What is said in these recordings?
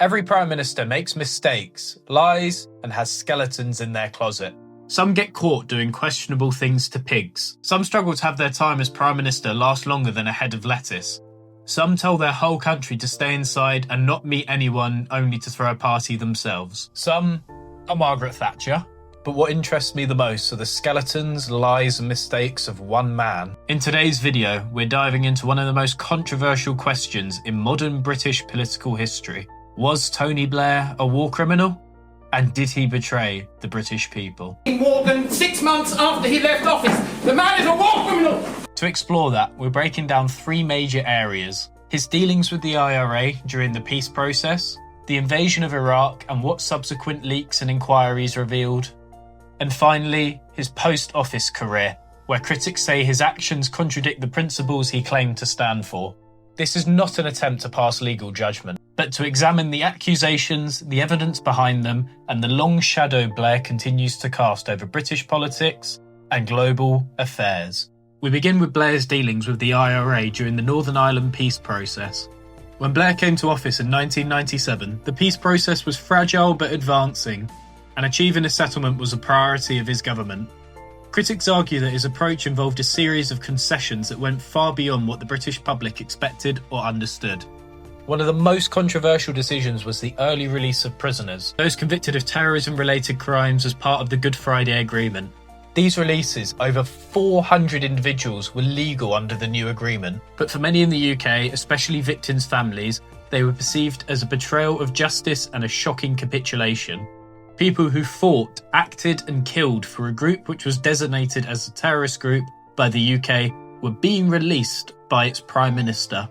Every Prime Minister makes mistakes, lies, and has skeletons in their closet. Some get caught doing questionable things to pigs. Some struggle to have their time as Prime Minister last longer than a head of lettuce. Some tell their whole country to stay inside and not meet anyone, only to throw a party themselves. Some are Margaret Thatcher. But what interests me the most are the skeletons, lies and mistakes of one man. In today's video, we're diving into one of the most controversial questions in modern British political history. Was Tony Blair a war criminal? And did he betray the British people? More than 6 months after he left office, the man is a war criminal! To explore that, we're breaking down three major areas: his dealings with the IRA during the peace process, the invasion of Iraq and what subsequent leaks and inquiries revealed, and finally, his post-office career, where critics say his actions contradict the principles he claimed to stand for. This is not an attempt to pass legal judgment, but to examine the accusations, the evidence behind them, and the long shadow Blair continues to cast over British politics and global affairs. We begin with Blair's dealings with the IRA during the Northern Ireland peace process. When Blair came to office in 1997, the peace process was fragile but advancing, and achieving a settlement was a priority of his government. Critics argue that his approach involved a series of concessions that went far beyond what the British public expected or understood. One of the most controversial decisions was the early release of prisoners, those convicted of terrorism-related crimes as part of the Good Friday Agreement. These releases, over 400 individuals, were legal under the new agreement, but for many in the UK, especially victims' families, they were perceived as a betrayal of justice and a shocking capitulation. People who fought, acted and killed for a group which was designated as a terrorist group by the UK were being released by its Prime Minister.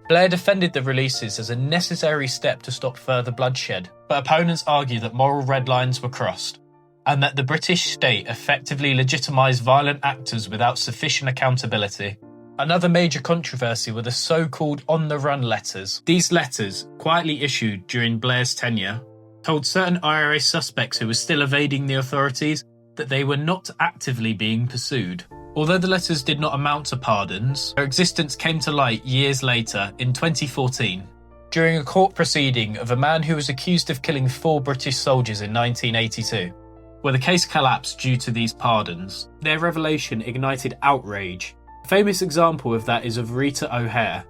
Blair defended the releases as a necessary step to stop further bloodshed, but opponents argue that moral red lines were crossed, and that the British state effectively legitimised violent actors without sufficient accountability. Another major controversy were the so-called on-the-run letters. These letters, quietly issued during Blair's tenure, told certain IRA suspects who were still evading the authorities that they were not actively being pursued. Although the letters did not amount to pardons, their existence came to light years later, in 2014, during a court proceeding of a man who was accused of killing 4 British soldiers in 1982, where the case collapsed due to these pardons. Their revelation ignited outrage. A famous example of that is of Rita O'Hare,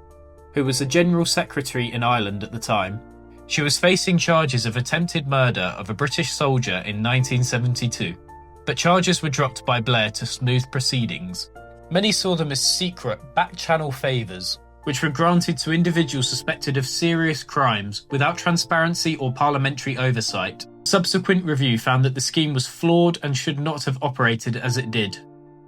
who was the General Secretary in Ireland at the time. She was facing charges of attempted murder of a British soldier in 1972, but charges were dropped by Blair to smooth proceedings. Many saw them as secret, back-channel favours, which were granted to individuals suspected of serious crimes without transparency or parliamentary oversight. Subsequent review found that the scheme was flawed and should not have operated as it did,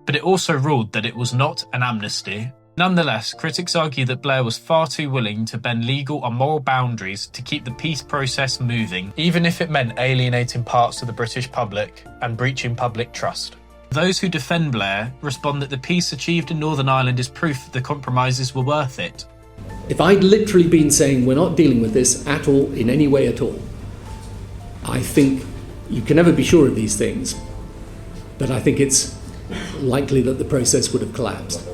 but it also ruled that it was not an amnesty. Nonetheless, critics argue that Blair was far too willing to bend legal and moral boundaries to keep the peace process moving, even if it meant alienating parts of the British public and breaching public trust. Those who defend Blair respond that the peace achieved in Northern Ireland is proof that the compromises were worth it. If I'd literally been saying we're not dealing with this at all, in any way at all, I think you can never be sure of these things, but I think it's likely that the process would have collapsed.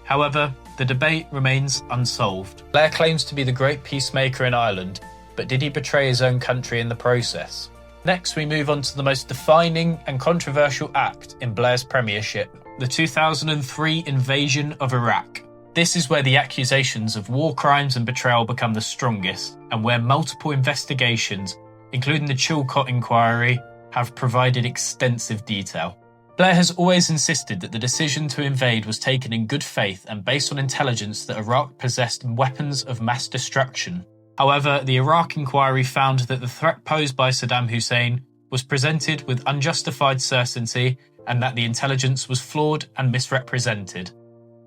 However, the debate remains unsolved. Blair claims to be the great peacemaker in Ireland, but did he betray his own country in the process? Next, we move on to the most defining and controversial act in Blair's premiership, the 2003 invasion of Iraq. This is where the accusations of war crimes and betrayal become the strongest, and where multiple investigations, including the Chilcot Inquiry, have provided extensive detail. Blair has always insisted that the decision to invade was taken in good faith and based on intelligence that Iraq possessed weapons of mass destruction. However, the Iraq inquiry found that the threat posed by Saddam Hussein was presented with unjustified certainty and that the intelligence was flawed and misrepresented.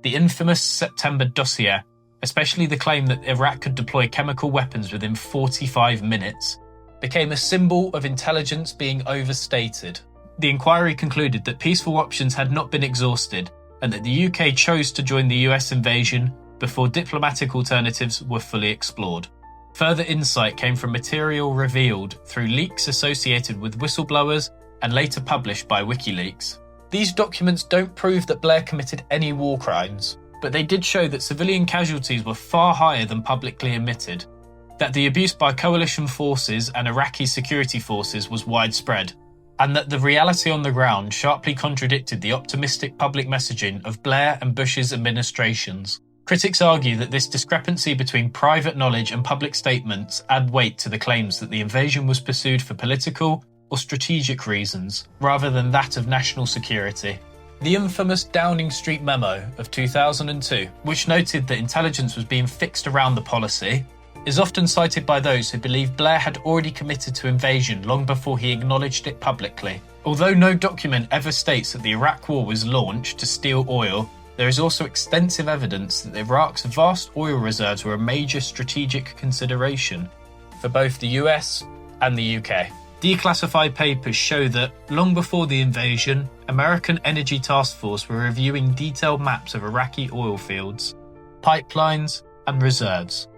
The infamous September dossier, especially the claim that Iraq could deploy chemical weapons within 45 minutes, became a symbol of intelligence being overstated. The inquiry concluded that peaceful options had not been exhausted and that the UK chose to join the US invasion before diplomatic alternatives were fully explored. Further insight came from material revealed through leaks associated with whistleblowers and later published by WikiLeaks. These documents don't prove that Blair committed any war crimes, but they did show that civilian casualties were far higher than publicly admitted. that the abuse by coalition forces and Iraqi security forces was widespread, and that the reality on the ground sharply contradicted the optimistic public messaging of Blair and Bush's administrations. Critics argue that this discrepancy between private knowledge and public statements add weight to the claims that the invasion was pursued for political or strategic reasons, rather than that of national security. The infamous Downing Street memo of 2002, which noted that intelligence was being fixed around the policy, is often cited by those who believe Blair had already committed to invasion long before he acknowledged it publicly. Although no document ever states that the Iraq War was launched to steal oil, there is also extensive evidence that Iraq's vast oil reserves were a major strategic consideration for both the US and the UK. Declassified papers show that, long before the invasion, American Energy Task Force were reviewing detailed maps of Iraqi oil fields, pipelines, and reserves,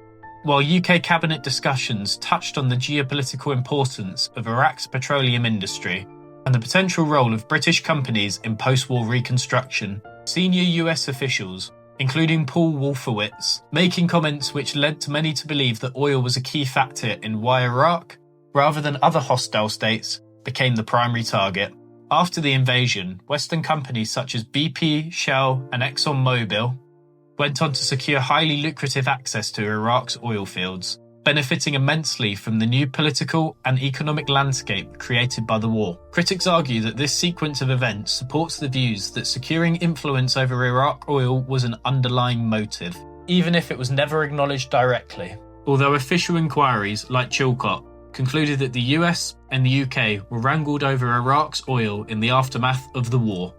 while UK cabinet discussions touched on the geopolitical importance of Iraq's petroleum industry and the potential role of British companies in post-war reconstruction. Senior US officials, including Paul Wolfowitz, making comments which led to many to believe that oil was a key factor in why Iraq, rather than other hostile states, became the primary target. After the invasion, Western companies such as BP, Shell, and ExxonMobil went on to secure highly lucrative access to Iraq's oil fields, benefiting immensely from the new political and economic landscape created by the war. Critics argue that this sequence of events supports the views that securing influence over Iraq oil was an underlying motive, even if it was never acknowledged directly. Although official inquiries, like Chilcot, concluded that the US and the UK were wrangled over Iraq's oil in the aftermath of the war,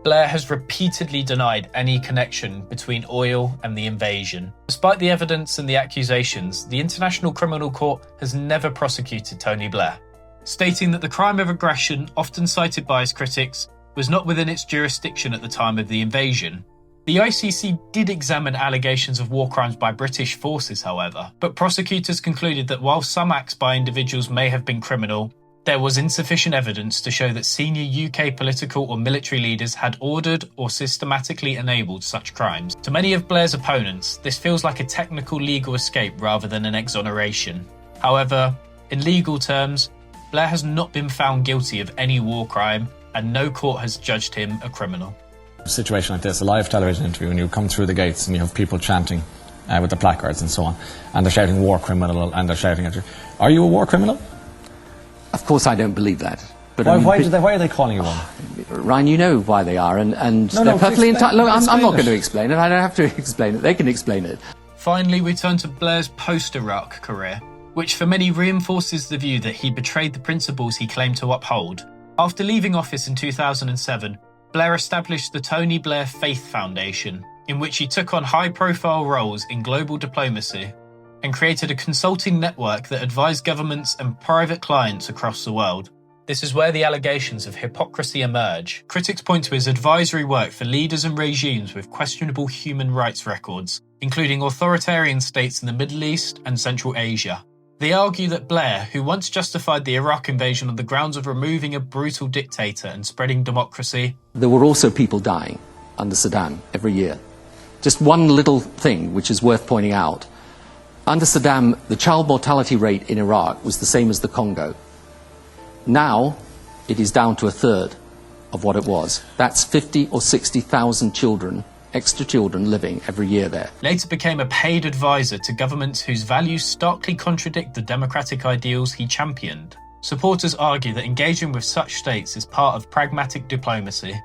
Blair has repeatedly denied any connection between oil and the invasion. Despite the evidence and the accusations, the International Criminal Court has never prosecuted Tony Blair, stating that the crime of aggression, often cited by his critics, was not within its jurisdiction at the time of the invasion. The ICC did examine allegations of war crimes by British forces, however, but prosecutors concluded that while some acts by individuals may have been criminal, there was insufficient evidence to show that senior UK political or military leaders had ordered or systematically enabled such crimes. To many of Blair's opponents, this feels like a technical legal escape rather than an exoneration. However, in legal terms, Blair has not been found guilty of any war crime, and no court has judged him a criminal. A situation like this, a live television interview, and you come through the gates and you have people chanting with the placards and so on, and they're shouting war criminal, and they're shouting at you. Are you a war criminal? Of course I don't believe that. But why are they calling you one? Ryan, you know why they are, and they're perfectly entitled. Look, I'm not going to explain it. I don't have to explain it. They can explain it. Finally, we turn to Blair's post-Iraq career, which for many reinforces the view that he betrayed the principles he claimed to uphold. After leaving office in 2007, Blair established the Tony Blair Faith Foundation, in which he took on high-profile roles in global diplomacy and created a consulting network that advised governments and private clients across the world. This is where the allegations of hypocrisy emerge. Critics point to his advisory work for leaders and regimes with questionable human rights records, including authoritarian states in the Middle East and Central Asia. They argue that Blair, who once justified the Iraq invasion on the grounds of removing a brutal dictator and spreading democracy. There were also people dying under Saddam every year. Just one little thing which is worth pointing out. Under Saddam, the child mortality rate in Iraq was the same as the Congo. Now, it is down to a third of what it was. That's 50 or 60,000 children, extra children, living every year there. Later became a paid advisor to governments whose values starkly contradict the democratic ideals he championed. Supporters argue that engaging with such states is part of pragmatic diplomacy.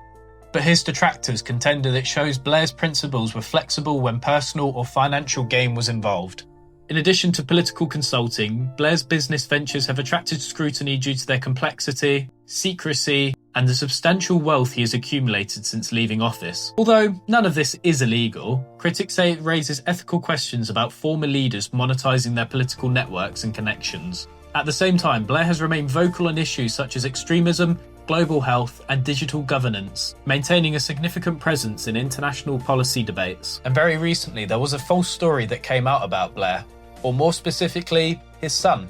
But his detractors contend that it shows Blair's principles were flexible when personal or financial gain was involved. In addition to political consulting, Blair's business ventures have attracted scrutiny due to their complexity, secrecy, and the substantial wealth he has accumulated since leaving office. Although none of this is illegal, critics say it raises ethical questions about former leaders monetizing their political networks and connections. At the same time, Blair has remained vocal on issues such as extremism, global health, and digital governance, maintaining a significant presence in international policy debates. And very recently, there was a false story that came out about Blair, or more specifically, his son.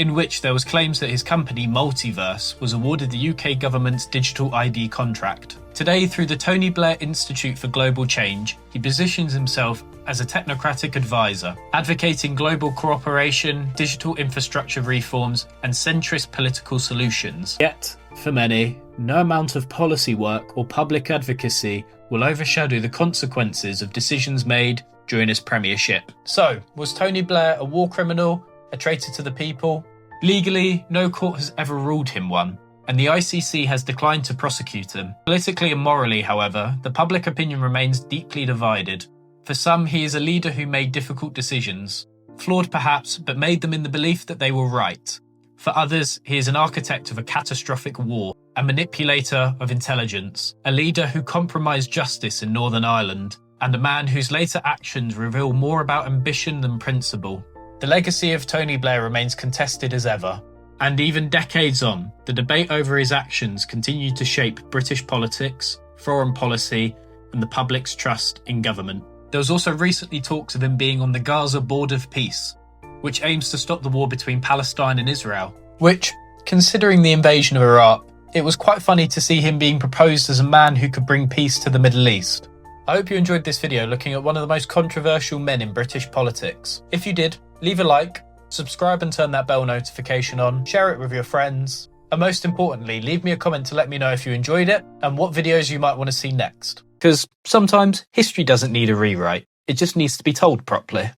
in which there was claims that his company, Multiverse, was awarded the UK government's digital ID contract. Today, through the Tony Blair Institute for Global Change, he positions himself as a technocratic advisor, advocating global cooperation, digital infrastructure reforms, and centrist political solutions. Yet, for many, no amount of policy work or public advocacy will overshadow the consequences of decisions made during his premiership. So, was Tony Blair a war criminal, a traitor to the people? Legally, no court has ever ruled him one, and the ICC has declined to prosecute him. Politically and morally, however, the public opinion remains deeply divided. For some, he is a leader who made difficult decisions, flawed perhaps, but made them in the belief that they were right. For others, he is an architect of a catastrophic war, a manipulator of intelligence, a leader who compromised justice in Northern Ireland, and a man whose later actions reveal more about ambition than principle. The legacy of Tony Blair remains contested as ever, and even decades on, the debate over his actions continued to shape British politics, foreign policy, and the public's trust in government. There was also recently talks of him being on the Gaza Board of Peace, which aims to stop the war between Palestine and Israel. Which, considering the invasion of Iraq, it was quite funny to see him being proposed as a man who could bring peace to the Middle East. I hope you enjoyed this video looking at one of the most controversial men in British politics. If you did, leave a like, subscribe and turn that bell notification on, share it with your friends, and most importantly, leave me a comment to let me know if you enjoyed it and what videos you might want to see next. Because sometimes history doesn't need a rewrite, it just needs to be told properly.